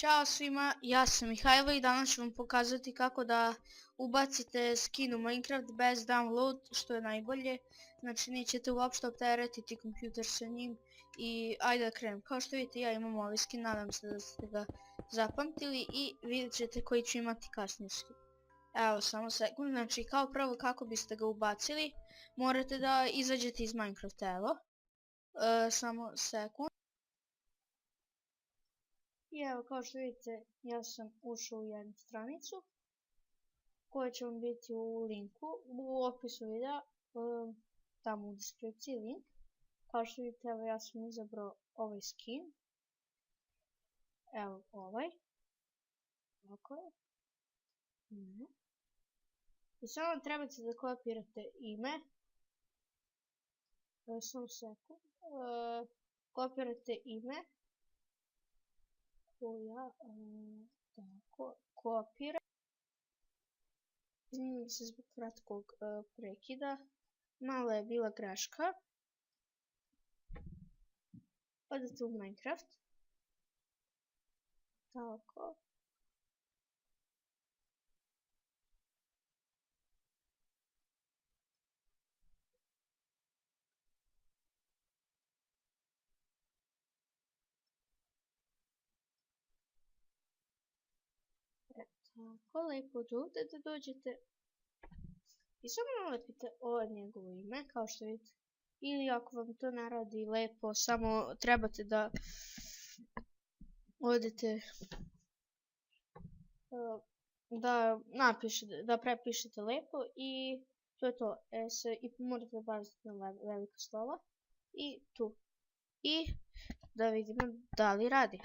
Ćao svima, ja sam Mihajlo i danas ću vam pokazati kako da ubacite skin u Minecraft bez download, što je najbolje. Znači nećete uopšte opteretiti kompjuter sa njim i ajde da krenem. Kao što vidite ja imam ovaj skin, nadam se da ste ga zapamtili i vidjet ćete koji ću imati kasnije skin. Evo samo sekund, znači kao prvo kako biste ga ubacili morate da izađete iz Minecrafta, evo. Samo sekund. I evo kao što vidite ja sam ušao u jednu stranicu koja će vam biti u linku, u opisu videa, tamo u deskripciji link. Kao što vidite evo ja sam izabrao ovaj skin, evo ovaj, ovako je, i samo trebate da kopirate ime, samo sekund, kopirate ime, tako, kopira. Izvinjam se zbog kratkog prekida, malo je bila greška. Odete u Minecraft, tako. Tako, lepo do ovdje da dođete i samo nalepite ovo njegovo ime, kao što vidite. Ili ako vam to ne radi lepo, samo trebate da odete da prepišete lepo i to je to. I morate baciti na velika slova i tu. I da vidimo da li radi.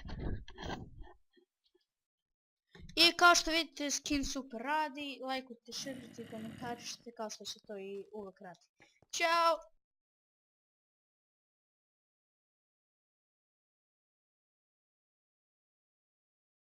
I kao što vidite skin super radi, lajkujte, šerujte i komentarišite kao što se to i uvek radi. Ćao!